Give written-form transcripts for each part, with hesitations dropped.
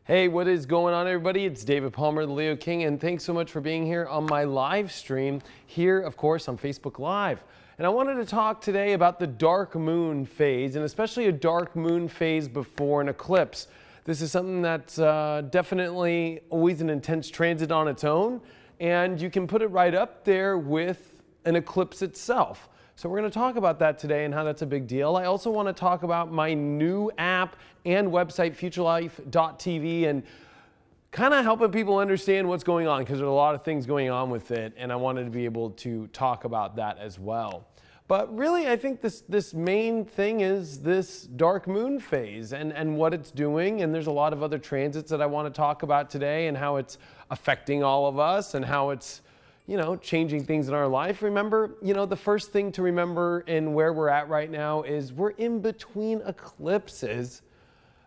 Hey, what is going on, everybody? It's David Palmer, the Leo King, and thanks so much for being here on my live stream here, of course, on Facebook Live. And I wanted to talk today about the dark moon phase, and especially a dark moon phase before an eclipse. This is something that's definitely always an intense transit on its own, and you can put it right up there with an eclipse itself. So we're going to talk about that today and how that's a big deal. I also want to talk about my new app and website, futurelife.tv, and kind of helping people understand what's going on, because there's a lot of things going on with it, and I wanted to be able to talk about that as well. But really, I think this main thing is this dark moon phase and what it's doing, and there's a lot of other transits that I want to talk about today and how it's affecting all of us and how it's changing things in our life. Remember, the first thing to remember in where we're at right now is we're in between eclipses.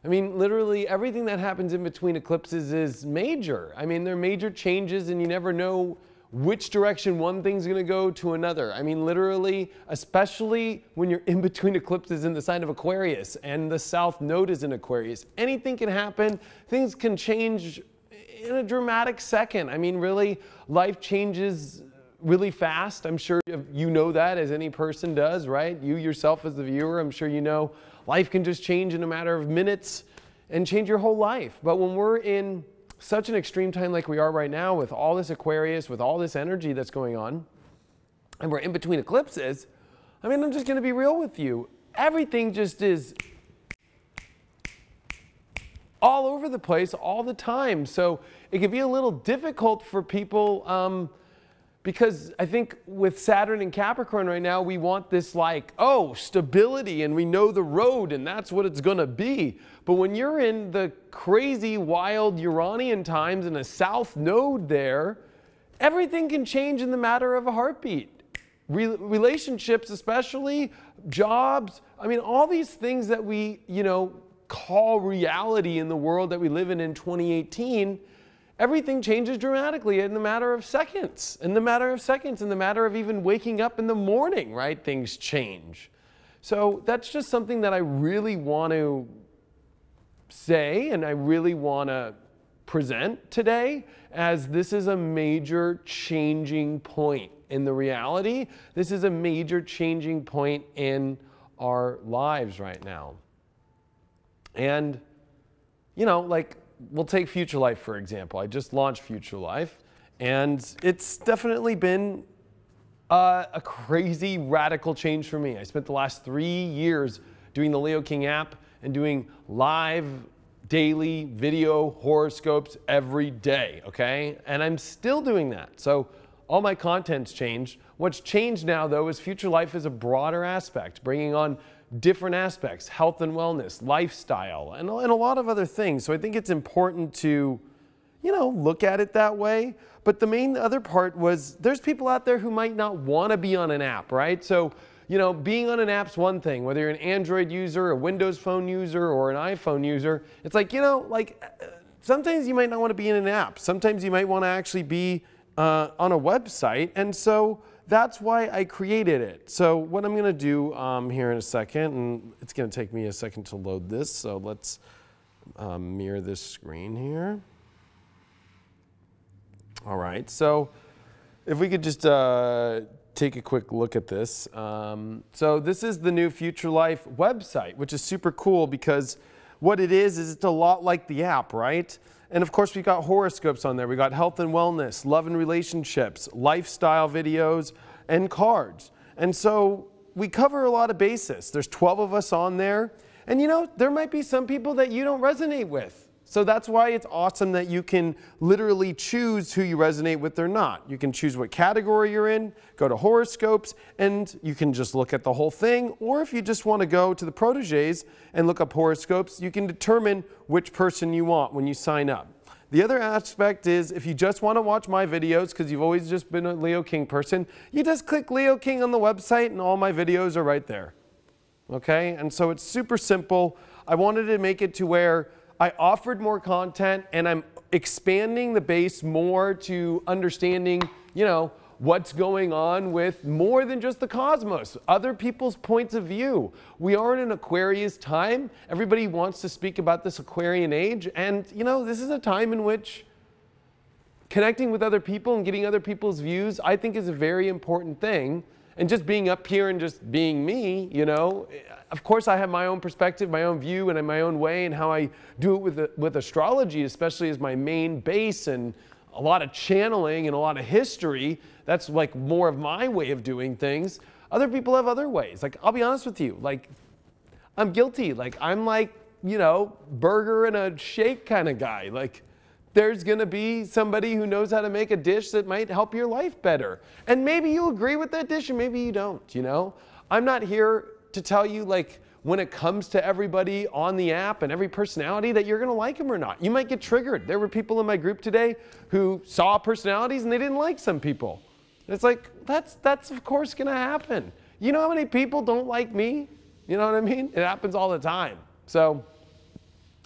I mean, literally everything that happens in between eclipses is major. I mean, there are major changes and you never know which direction one thing's gonna go to another. I mean, literally, especially when you're in between eclipses in the sign of Aquarius and the South Node is in Aquarius. Anything can happen, things can change in a dramatic second. I mean, really, life changes really fast. I'm sure you know that, as any person does, right? You yourself as the viewer, I'm sure you know life can just change in a matter of minutes and change your whole life. But when we're in such an extreme time like we are right now, with all this Aquarius, with all this energy that's going on, and we're in between eclipses, I mean, I'm just gonna be real with you. Everything just is all over the place all the time. So it can be a little difficult for people because I think with Saturn and Capricorn right now, we want this stability, and we know the road and that's what it's gonna be. But when you're in the crazy, wild Uranian times in a South Node there, everything can change in the matter of a heartbeat. Relationships especially, jobs, I mean, all these things that we, call reality in the world that we live in 2018, everything changes dramatically in the matter of seconds. In the matter of even waking up in the morning, right? Things change. So that's just something that I really want to say, and I really want to present today, as this is a major changing point in the reality. This is a major changing point in our lives right now. And, we'll take Future Life, for example. I just launched Future Life, and it's definitely been a crazy, radical change for me. I spent the last 3 years doing the Leo King app and doing live, daily video horoscopes every day, okay? And I'm still doing that. So all my content's changed. What's changed now, though, is Future Life is a broader aspect, bringing on different aspects, health and wellness, lifestyle, and a lot of other things. So I think it's important to, look at it that way. But the main other part was there's people out there who might not want to be on an app, right? So, being on an app's one thing, whether you're an Android user, a Windows Phone user, or an iPhone user. It's sometimes you might not want to be in an app. Sometimes you might want to actually be on a website. And so that's why I created it. So what I'm going to do here in a second, and it's going to take me a second to load this, so let's mirror this screen here. All right, so if we could just take a quick look at this. So this is the new Future Life website, which is super cool because what it is it's a lot like the app, right? And of course, we got horoscopes on there. We got health and wellness, love and relationships, lifestyle videos, and cards. And so we cover a lot of bases. There's 12 of us on there. And there might be some people that you don't resonate with. So that's why it's awesome that you can literally choose who you resonate with or not. You can choose what category you're in, go to horoscopes, and you can just look at the whole thing. Or if you just want to go to the proteges and look up horoscopes, you can determine which person you want when you sign up. The other aspect is if you just want to watch my videos, because you've always just been a Leo King person, you just click Leo King on the website and all my videos are right there. Okay? And so it's super simple. I wanted to make it to where I offered more content, and I'm expanding the base more to understanding, what's going on with more than just the cosmos, other people's points of view. We are in an Aquarius time. Everybody wants to speak about this Aquarian age, and you know, this is a time in which connecting with other people and getting other people's views, I think, is a very important thing. And just being up here and just being me, you know, of course I have my own perspective, my own view, and in my own way, and how I do it with astrology, especially as my main base, and a lot of channeling and a lot of history. That's like more of my way of doing things. Other people have other ways. Like, I'll be honest with you, like, I'm guilty. Like, I'm like, you know, burger and a shake kind of guy. Like, there's going to be somebody who knows how to make a dish that might help your life better. And maybe you agree with that dish and maybe you don't, you know? I'm not here to tell you, like, when it comes to everybody on the app and every personality that you're going to like them or not. You might get triggered. There were people in my group today who saw personalities and they didn't like some people. And it's like, that's of course going to happen. You know how many people don't like me? You know what I mean? It happens all the time. So,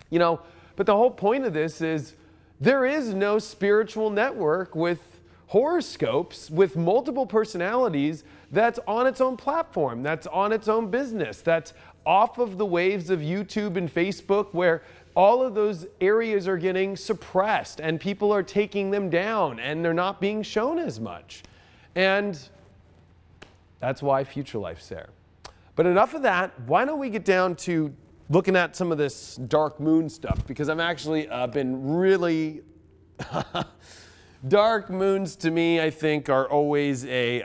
you know, but the whole point of this is, there is no spiritual network with horoscopes, with multiple personalities, that's on its own platform, that's on its own business, that's off of the waves of YouTube and Facebook, where all of those areas are getting suppressed and people are taking them down and they're not being shown as much. And that's why Future Life's there. But enough of that. Why don't we get down to looking at some of this dark moon stuff, because I've actually been really dark moons to me, I think, are always a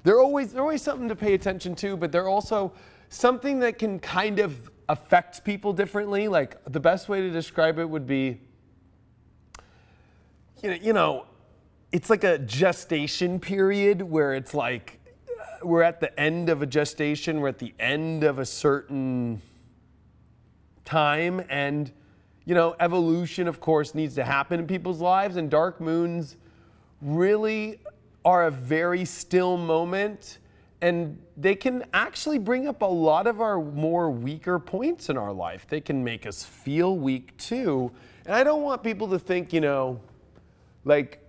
they're always something to pay attention to, but they're also something that can kind of affect people differently. Like, the best way to describe it would be, you know, it's like a gestation period where it's like, we're at the end of a gestation, we're at the end of a certain time, and, you know, evolution, of course, needs to happen in people's lives, and dark moons really are a very still moment, and they can actually bring up a lot of our more weaker points in our life. They can make us feel weak too, and I don't want people to think, you know, like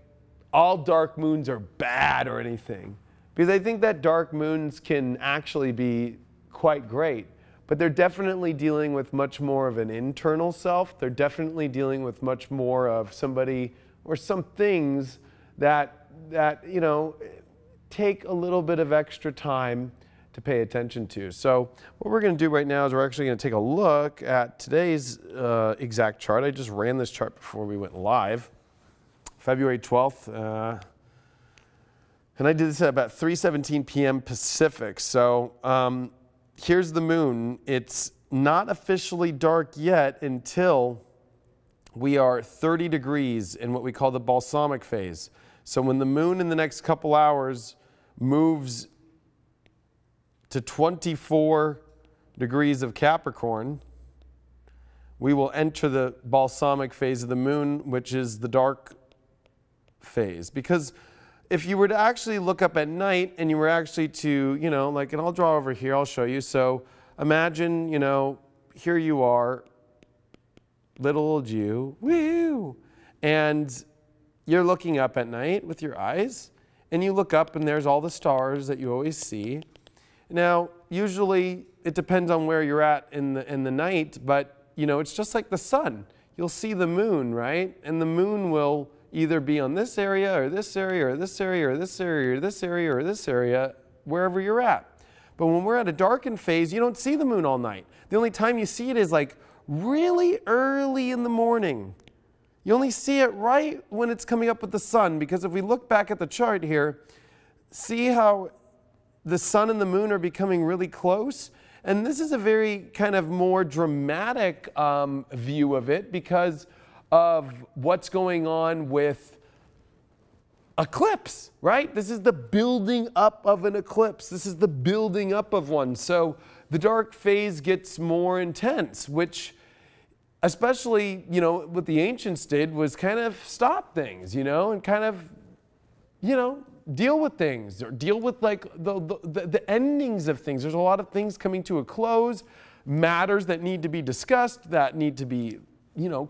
all dark moons are bad or anything. Because I think that dark moons can actually be quite great, but they're definitely dealing with much more of an internal self. They're definitely dealing with much more of somebody or some things that you know, take a little bit of extra time to pay attention to. So what we're going to do right now is we're actually going to take a look at today's exact chart. I just ran this chart before we went live, February 12th. And I did this at about 3:17 p.m. Pacific. So here's the moon. It's not officially dark yet until we are 30 degrees in what we call the balsamic phase. So when the moon in the next couple hours moves to 24 degrees of Capricorn, we will enter the balsamic phase of the moon, which is the dark phase. Because if you were to actually look up at night and you were actually to, you know, like, and I'll draw over here, I'll show you. So imagine, you know, here you are, little old you, woo, and you're looking up at night with your eyes, and you look up and there's all the stars that you always see. Now, usually it depends on where you're at in the night, but, you know, it's just like the sun. You'll see the moon, right? And the moon will either be on this area or this area or this area or this area or this area or this area, wherever you're at. But when we're at a darkened phase, you don't see the moon all night. The only time you see it is like really early in the morning. You only see it right when it's coming up with the sun, because if we look back at the chart here, see how the sun and the moon are becoming really close? And this is a very kind of more dramatic view of it, because of what's going on with eclipse, right? This is the building up of an eclipse. This is the building up of one. So the dark phase gets more intense, which, especially, you know, what the ancients did was kind of stop things, you know, and kind of, you know, deal with things, or deal with like the endings of things. There's a lot of things coming to a close, matters that need to be discussed, that need to be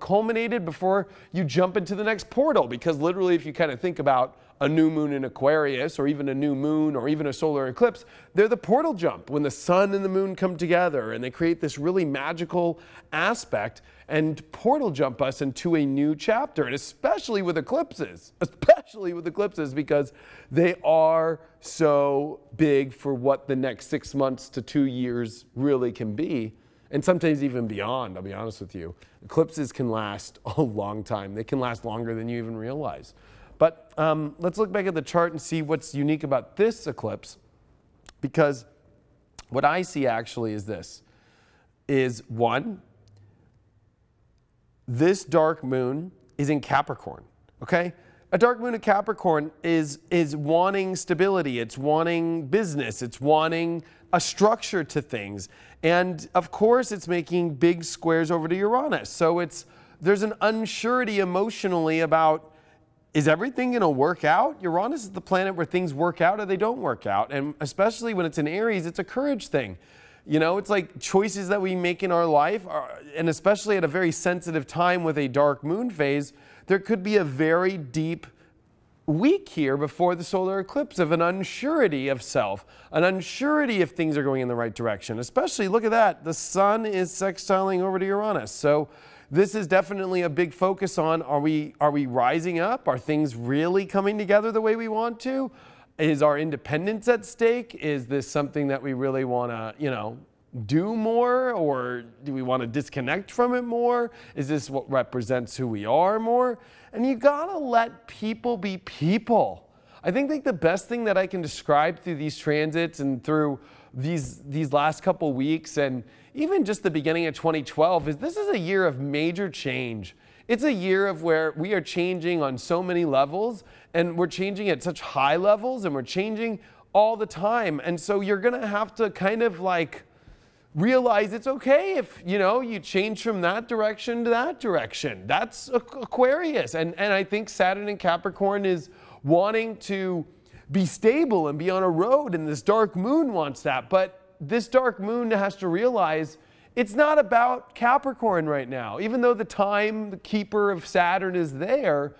culminated before you jump into the next portal. Because literally, if you kind of think about a new moon in Aquarius, or even a new moon, or even a solar eclipse, they're the portal jump when the sun and the moon come together and they create this really magical aspect and portal jump us into a new chapter. And especially with eclipses, because they are so big for what the next 6 months to 2 years really can be. And sometimes even beyond, I'll be honest with you. Eclipses can last a long time. They can last longer than you even realize. But let's look back at the chart and see what's unique about this eclipse. Because what I see actually is this. One, this dark moon is in Capricorn, okay? A dark moon in Capricorn is wanting stability. It's wanting business. It's wanting a structure to things. And of course, it's making big squares over to Uranus. So there's an unsurety emotionally about, is everything going to work out? Uranus is the planet where things work out or they don't work out. And especially when it's in Aries, it's a courage thing. It's like choices that we make in our life, and especially at a very sensitive time with a dark moon phase, there could be a very deep week here before the solar eclipse of an unsurety of self, an unsurety if things are going in the right direction. Especially, look at that, the sun is sextiling over to Uranus. So this is definitely a big focus on, are we rising up? Are things really coming together the way we want to? Is our independence at stake? Is this something that we really want to, do more? Or do we want to disconnect from it more? Is this what represents who we are more? And you gotta let people be people. I think the best thing that I can describe through these transits and through these last couple weeks and even just the beginning of 2012 is this is a year of major change. It's a year of where we are changing on so many levels, and we're changing at such high levels, and we're changing all the time. And so you're gonna have to kind of like realize it's okay if, you change from that direction to that direction. That's Aquarius. And I think Saturn in Capricorn is wanting to be stable and be on a road, and this dark moon wants that. But this dark moon has to realize it's not about Capricorn right now. Even though the keeper of Saturn is there,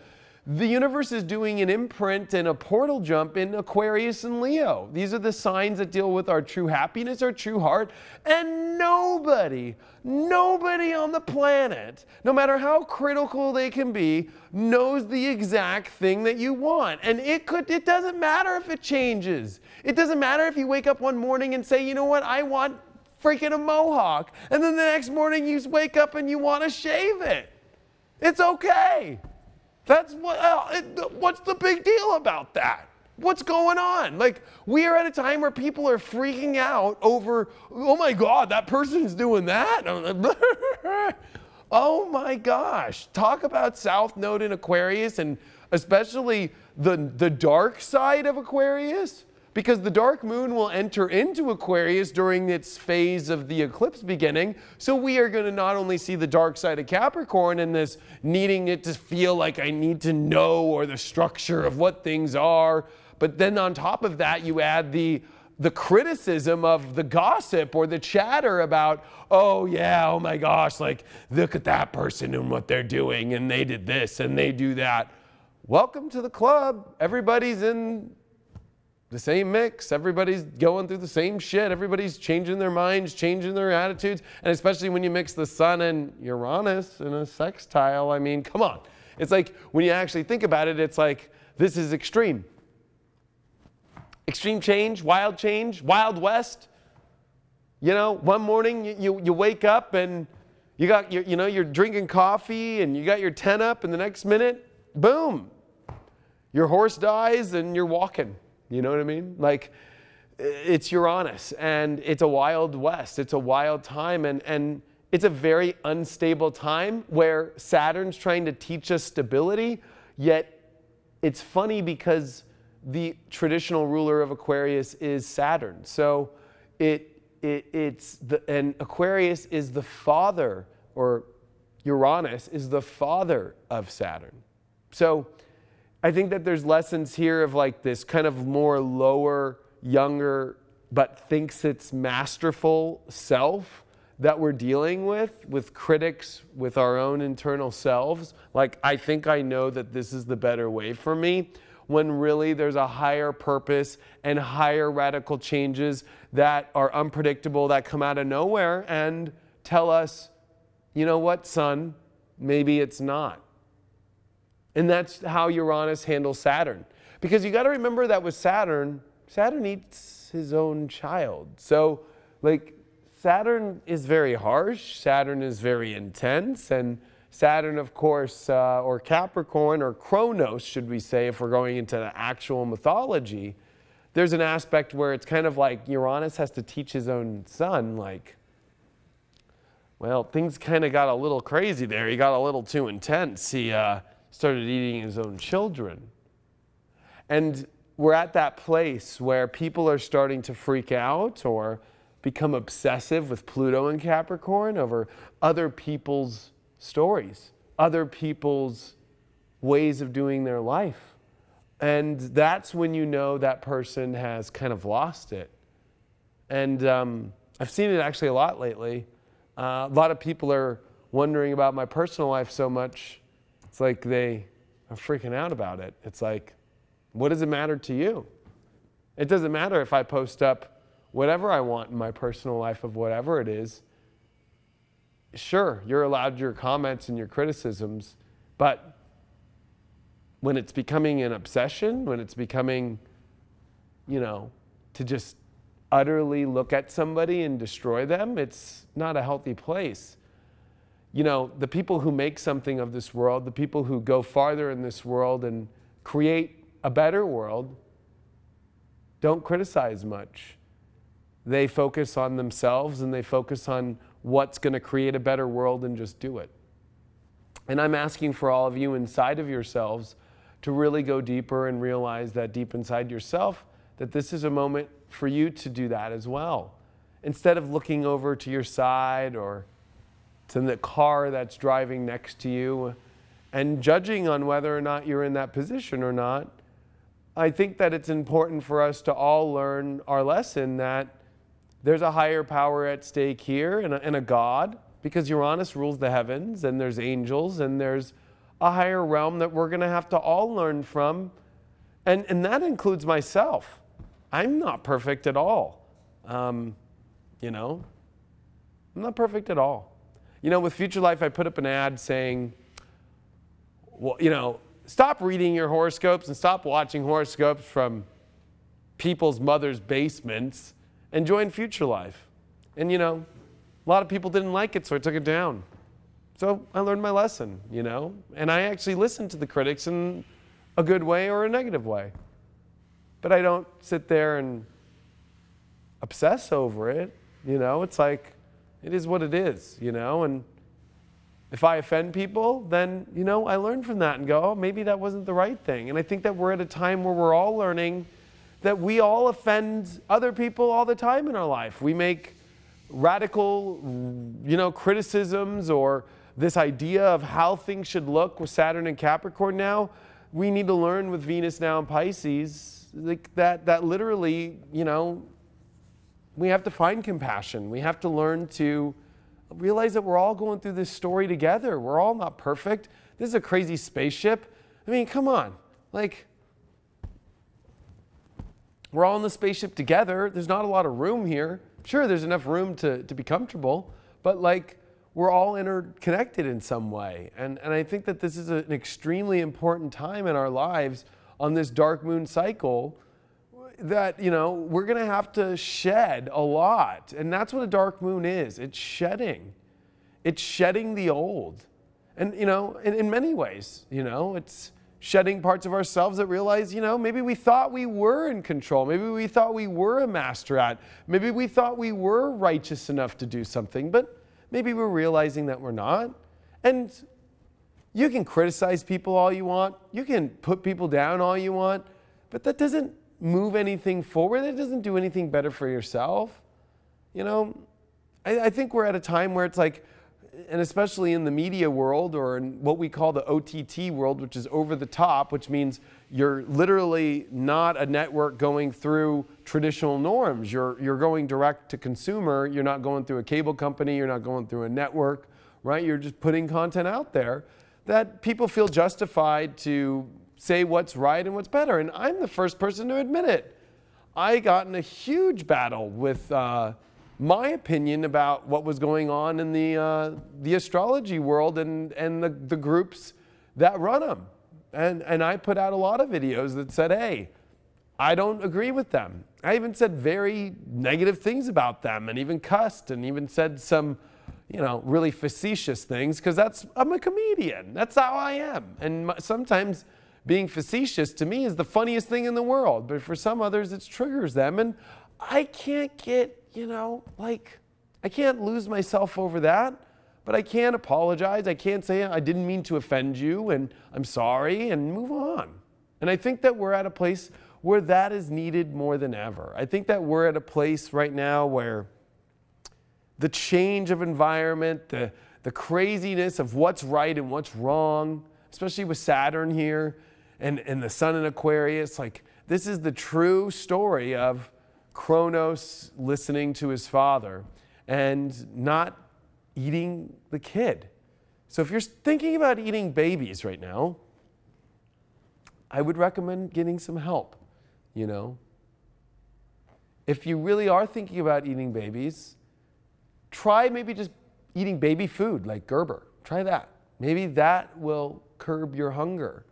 the universe is doing an imprint and a portal jump in Aquarius and Leo. These are the signs that deal with our true happiness, our true heart, and nobody on the planet, no matter how critical they can be, knows the exact thing that you want. And it doesn't matter if it changes. It doesn't matter if you wake up one morning and say, you know what, I want freaking a mohawk. And then the next morning you wake up and you want to shave it. It's okay. That's what's the big deal about that? What's going on? Like, we are at a time where people are freaking out over, oh my God, that person's doing that. Oh my gosh. Talk about South Node in Aquarius, and especially the dark side of Aquarius. Because the dark moon will enter into Aquarius during its phase of the eclipse beginning. So we are going to not only see the dark side of Capricorn and this needing it to feel like I need to know, or the structure of what things are, but then on top of that you add the criticism of the gossip or the chatter about, oh yeah, oh my gosh, like look at that person and what they're doing, and they did this and they do that. Welcome to the club. Everybody's in the same mix. Everybody's going through the same shit. Everybody's changing their minds, changing their attitudes. And especially when you mix the sun and Uranus in a sextile, I mean, come on. It's like, when you actually think about it, it's like, this is extreme. Extreme change, Wild West. One morning you wake up and you got you're drinking coffee and you got your 10 up, and the next minute, boom, your horse dies and you're walking. You know what I mean? Like, it's Uranus, and it's a Wild West. It's a wild time, and it's a very unstable time where Saturn's trying to teach us stability, yet it's funny because the traditional ruler of Aquarius is Saturn. So and Aquarius is the father, or Uranus is the father of Saturn. So I think that there's lessons here of like this kind of more lower, younger, but thinks it's masterful self that we're dealing with critics, with our own internal selves, like I think I know that this is the better way for me, when really there's a higher purpose and higher radical changes that are unpredictable, that come out of nowhere and tell us, you know what, son, maybe it's not. And that's how Uranus handles Saturn. Because you got to remember that with Saturn, Saturn eats his own child. So, like, Saturn is very harsh, Saturn is very intense, and Saturn, of course, or Capricorn, or Kronos, should we say, if we're going into the actual mythology, there's an aspect where it's kind of like Uranus has to teach his own son, like, well, things kind of got a little crazy there. He got a little too intense. He started eating his own children. And we're at that place where people are starting to freak out or become obsessive with Pluto and Capricorn over other people's stories, other people's ways of doing their life. And that's when you know that person has kind of lost it. And I've seen it actually a lot lately. A lot of people are wondering about my personal life so much, it's like they are freaking out about it. It's like, what does it matter to you? It doesn't matter if I post up whatever I want in my personal life of whatever it is. Sure, you're allowed your comments and your criticisms, but when it's becoming an obsession, when it's becoming, you know, to just utterly look at somebody and destroy them, it's not a healthy place. You know, the people who make something of this world, the people who go farther in this world and create a better world, don't criticize much. They focus on themselves and they focus on what's going to create a better world and just do it. And I'm asking for all of you inside of yourselves to really go deeper and realize that deep inside yourself, that this is a moment for you to do that as well. Instead of looking over to your side or to the car that's driving next to you and judging on whether or not you're in that position or not, I think that it's important for us to all learn our lesson that there's a higher power at stake here and a God, because Uranus rules the heavens and there's angels and there's a higher realm that we're going to have to all learn from. And that includes myself. I'm not perfect at all. You know, I'm not perfect at all. You know, with Future Life, I put up an ad saying, well, you know, stop reading your horoscopes and stop watching horoscopes from people's mothers' basements and join Future Life. And, you know, a lot of people didn't like it, so I took it down. So I learned my lesson, you know, and I actually listened to the critics in a good way or a negative way. But I don't sit there and obsess over it, you know. It's like, it is what it is, you know, and if I offend people, then, you know, I learn from that and go, oh, maybe that wasn't the right thing. And I think that we're at a time where we're all learning that we all offend other people all the time in our life. We make radical, you know, criticisms or this idea of how things should look with Saturn and Capricorn now. We need to learn with Venus now in Pisces, like that literally, you know, we have to find compassion. We have to learn to realize that we're all going through this story together. We're all not perfect. This is a crazy spaceship. I mean, come on. Like, we're all in the spaceship together. There's not a lot of room here. Sure, there's enough room to be comfortable, but like, we're all interconnected in some way. And I think that this is an extremely important time in our lives on this dark moon cycle that, you know, we're going to have to shed a lot. And that's what a dark moon is. It's shedding. It's shedding the old. And, you know, in many ways, you know, it's shedding parts of ourselves that realize, you know, maybe we thought we were in control. Maybe we thought we were a master at. Maybe we thought we were righteous enough to do something, but maybe we're realizing that we're not. And you can criticize people all you want. You can put people down all you want, but that doesn't move anything forward. That doesn't do anything better for yourself. You know, I think we're at a time where it's like, and especially in the media world, or in what we call the OTT world, which is over the top, which means you're literally not a network going through traditional norms. You're going direct to consumer. You're not going through a cable company. You're not going through a network, right? You're just putting content out there that people feel justified to say what's right and what's better. And I'm the first person to admit it. I got in a huge battle with my opinion about what was going on in the astrology world and the groups that run them. And I put out a lot of videos that said, hey, I don't agree with them. I even said very negative things about them, and even cussed, and even said some, you know, really facetious things, because I'm a comedian. That's how I am. And sometimes being facetious to me is the funniest thing in the world, but for some others it triggers them, and I can't get, you know, like, I can't lose myself over that, but I can't apologize. I can't say I didn't mean to offend you and I'm sorry, and move on. And I think that we're at a place where that is needed more than ever. I think that we're at a place right now where the change of environment, the craziness of what's right and what's wrong, especially with Saturn here and the sun in Aquarius, like, this is the true story of Kronos listening to his father and not eating the kid. So if you're thinking about eating babies right now, I would recommend getting some help, you know. If you really are thinking about eating babies, try maybe just eating baby food like Gerber. Try that. Maybe that will curb your hunger.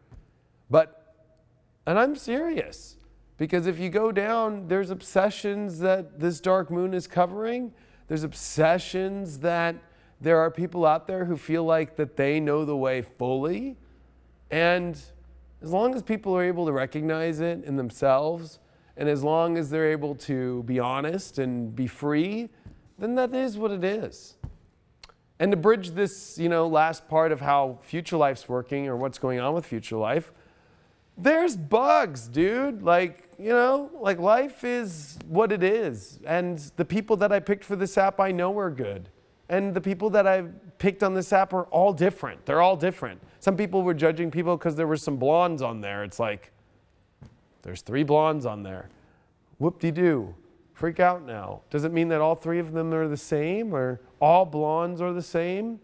And I'm serious, because if you go down, there's obsessions that this dark moon is covering. There's obsessions that there are people out there who feel like that they know the way fully. And as long as people are able to recognize it in themselves, and as long as they're able to be honest and be free, then that is what it is. And to bridge this, you know, last part of how Future Life's working, or what's going on with Future Life, there's bugs, dude. Like, you know, like, life is what it is. And the people that I picked for this app I know are good. And the people that I've picked on this app are all different. They're all different. Some people were judging people because there were some blondes on there. It's like, there's 3 blondes on there. Whoop-de-doo. Freak out now. Does it mean that all 3 of them are the same, or all blondes are the same?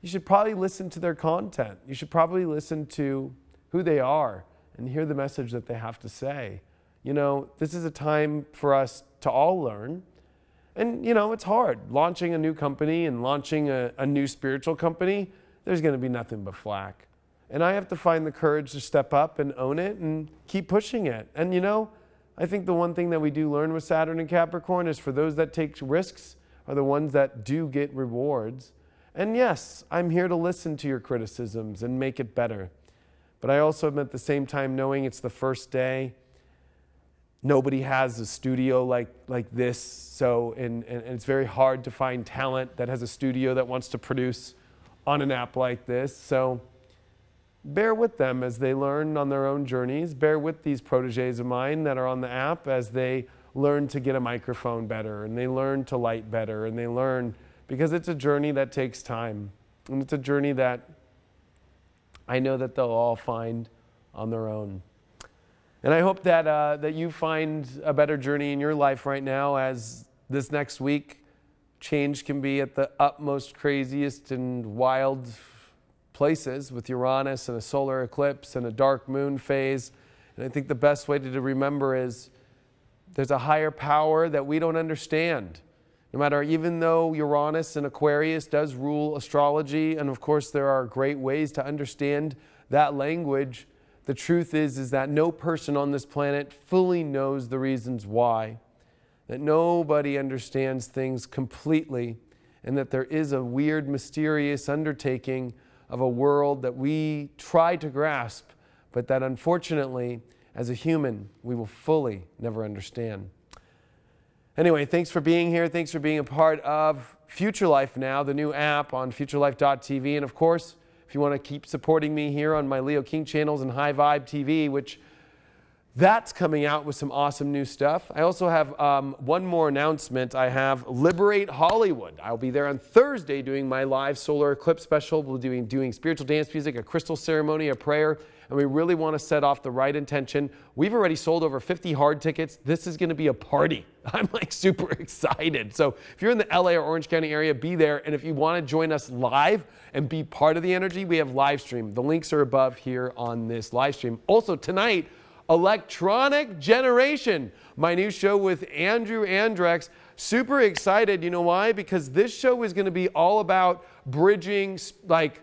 You should probably listen to their content. You should probably listen to who they are and hear the message that they have to say. You know, this is a time for us to all learn. And, you know, it's hard. Launching a new company and launching a new spiritual company, there's going to be nothing but flack. And I have to find the courage to step up and own it and keep pushing it. And, you know, I think the one thing that we do learn with Saturn and Capricorn is, for those that take risks are the ones that do get rewards. And yes, I'm here to listen to your criticisms and make it better. But I also am at the same time knowing it's the first day. Nobody has a studio like this, so and it's very hard to find talent that has a studio that wants to produce on an app like this. So bear with them as they learn on their own journeys. Bear with these proteges of mine that are on the app as they learn to get a microphone better, and they learn to light better, and they learn, because it's a journey that takes time. And it's a journey that I know that they'll all find on their own. And I hope that, that you find a better journey in your life right now, as this next week, change can be at the utmost craziest and wild places with Uranus and a solar eclipse and a dark moon phase. And I think the best way to remember is there's a higher power that we don't understand. No matter, even though Uranus and Aquarius does rule astrology, and of course there are great ways to understand that language, the truth is that no person on this planet fully knows the reasons why. That nobody understands things completely, and that there is a weird, mysterious undertaking of a world that we try to grasp, but that unfortunately, as a human, we will fully never understand. Anyway, thanks for being here. Thanks for being a part of Future Life Now, the new app on futurelife.tv. And of course, if you want to keep supporting me here on my Leo King channels and High Vibe TV, which that's coming out with some awesome new stuff. I also have one more announcement. I have Liberate Hollywood. I'll be there on Thursday doing my live solar eclipse special. We'll be doing spiritual dance music, a crystal ceremony, a prayer, and we really want to set off the right intention. We've already sold over 50 hard tickets. This is going to be a party. I'm like super excited. So if you're in the LA or Orange County area, be there. And if you want to join us live and be part of the energy, we have live stream. The links are above here on this live stream. Also tonight, Electronic Generation, my new show with Andrew Andrex. Super excited. You know why? Because this show is going to be all about bridging like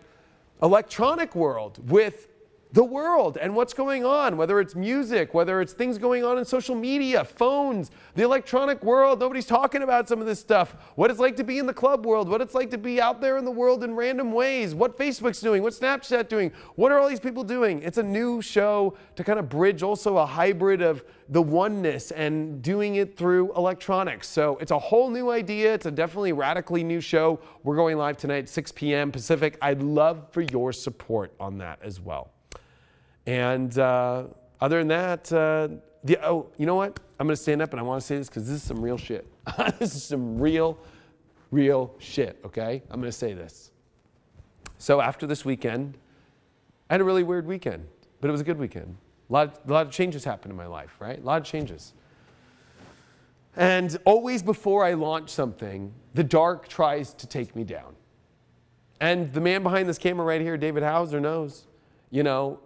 electronic world with the world and what's going on, whether it's music, whether it's things going on in social media, phones, the electronic world. Nobody's talking about some of this stuff. What it's like to be in the club world, what it's like to be out there in the world in random ways, what Facebook's doing, what Snapchat doing, what are all these people doing? It's a new show to kind of bridge also a hybrid of the oneness and doing it through electronics. So it's a whole new idea. It's a definitely radically new show. We're going live tonight, 6 p.m. Pacific. I'd love for your support on that as well. And other than that, oh, you know what? I'm going to stand up and I want to say this because this is some real shit. This is some real shit, okay? I'm going to say this. So after this weekend, I had a really weird weekend, but it was a good weekend. A lot of changes happened in my life, right? A lot of changes. And always before I launch something, the dark tries to take me down. And the man behind this camera right here, David Hauser, knows. You know,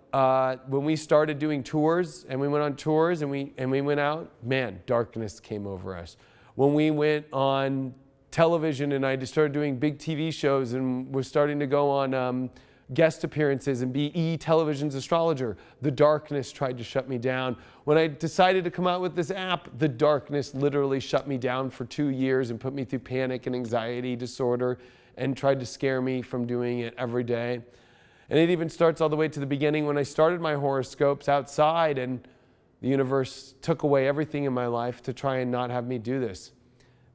when we started doing tours and we went on tours and we went out, man, darkness came over us. When we went on television and I just started doing big TV shows and was starting to go on guest appearances and be E!Television's astrologer, the darkness tried to shut me down. When I decided to come out with this app, the darkness literally shut me down for 2 years and put me through panic and anxiety disorder and tried to scare me from doing it every day. And it even starts all the way to the beginning when I started my horoscopes outside and the universe took away everything in my life to try and not have me do this.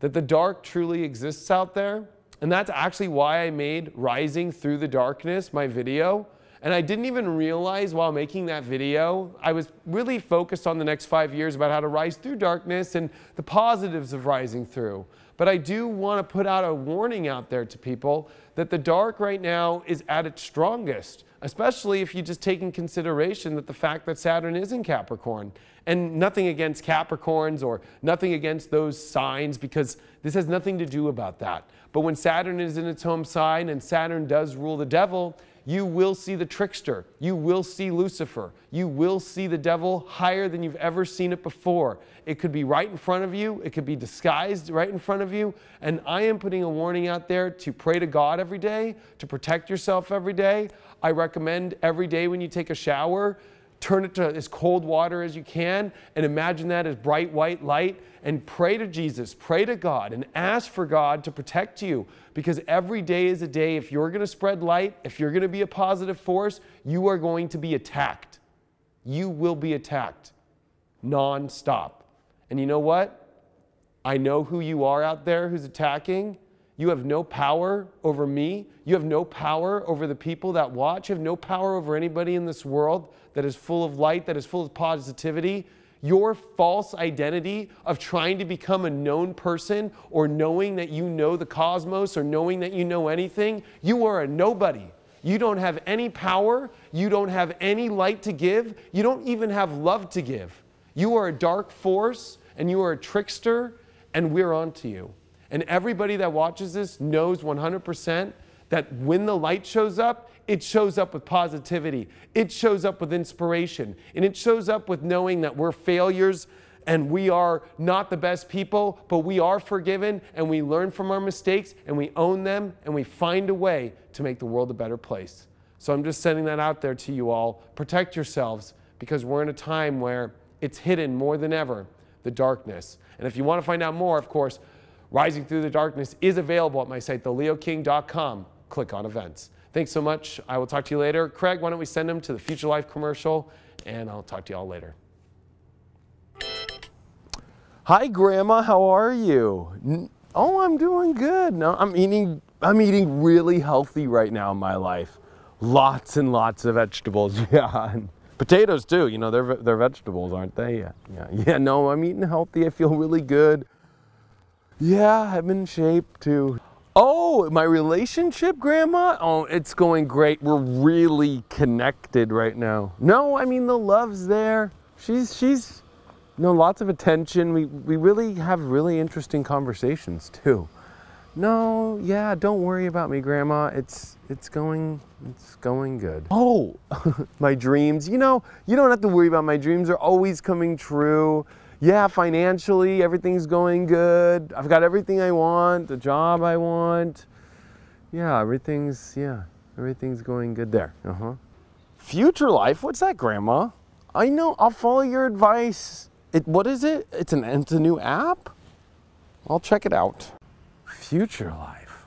That the dark truly exists out there. And that's actually why I made Rising Through the Darkness my video. And I didn't even realize while making that video, I was really focused on the next 5 years about how to rise through darkness and the positives of rising through. But I do want to put out a warning out there to people that the dark right now is at its strongest, especially if you just take in consideration that the fact that Saturn is in Capricorn. And nothing against Capricorns or nothing against those signs, because this has nothing to do about that. But when Saturn is in its home sign and Saturn does rule the devil, you will see the trickster. You will see Lucifer. You will see the devil higher than you've ever seen it before. It could be right in front of you. It could be disguised right in front of you. And I am putting a warning out there to pray to God every day, to protect yourself every day. I recommend every day when you take a shower, turn it to as cold water as you can and imagine that as bright white light and pray to Jesus, pray to God and ask for God to protect you, because every day is a day. If you're going to spread light, if you're going to be a positive force, you are going to be attacked. You will be attacked non-stop. And you know what? I know who you are out there who's attacking. You have no power over me. You have no power over the people that watch. You have no power over anybody in this world that is full of light, that is full of positivity. Your false identity of trying to become a known person or knowing that you know the cosmos or knowing that you know anything, you are a nobody. You don't have any power. You don't have any light to give. You don't even have love to give. You are a dark force and you are a trickster, and we're onto you. And everybody that watches this knows 100% that when the light shows up, it shows up with positivity. It shows up with inspiration. And it shows up with knowing that we're failures and we are not the best people, but we are forgiven and we learn from our mistakes and we own them and we find a way to make the world a better place. So I'm just sending that out there to you all. Protect yourselves, because we're in a time where it's hidden more than ever, the darkness. And if you want to find out more, of course, Rising Through the Darkness is available at my site, theleoking.com. Click on events. Thanks so much. I will talk to you later. Craig, why don't we send him to the Future Life commercial, and I'll talk to you all later. Hi, Grandma. How are you? Oh, I'm doing good. No, I'm eating really healthy right now in my life. Lots and lots of vegetables. Yeah. Potatoes too, you know, they're vegetables, aren't they? Yeah, no, I'm eating healthy. I feel really good. Yeah, I'm in shape too. Oh, my relationship, Grandma? Oh, it's going great. We're really connected right now. No, I mean, the love's there. She's you know, lots of attention. We really have really interesting conversations too. No, yeah, don't worry about me, Grandma. It's going good. Oh, my dreams. You know, you don't have to worry about my dreams. They're always coming true. Yeah, financially, everything's going good. I've got everything I want, the job I want. Yeah, everything's going good there. Future life? What's that, Grandma? I know, I'll follow your advice. What is it? It's a new app? I'll check it out. Future life.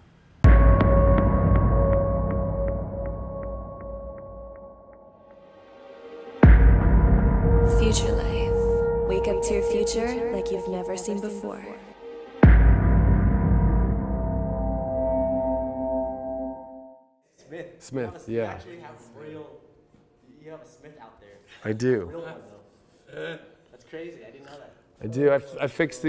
Future life. Wake up to your future like you've never seen before. Smith, yeah. You actually have you have a Smith out there. I do. Real one though. That's crazy. I didn't know that. I do. I fixed the